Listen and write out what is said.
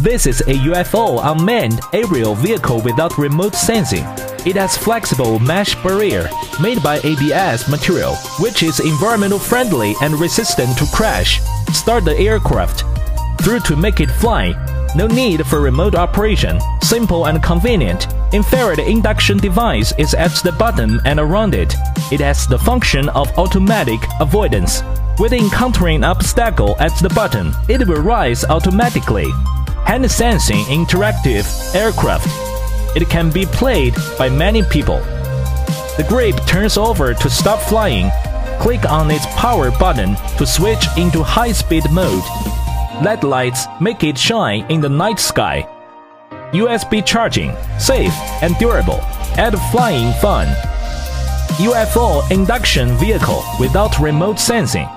This is a UFO unmanned aerial vehicle without remote sensing. It has flexible mesh barrier made by ABS material, which is environmental friendly and resistant to crash. Start the aircraft. Through to make it fly. No need for remote operation. Simple and convenient. Infrared induction device is at the bottom and around it. It has the function of automatic avoidance. With encountering obstacle at the bottom, it will rise automatically. Hand sensing interactive aircraft. It can be played by many people. The grip turns over to stop flying. Click on its power button to switch into high-speed mode. LED lights make it shine in the night sky. USB charging, safe and durable. Add flying fun. UFO induction vehicle without remote sensing.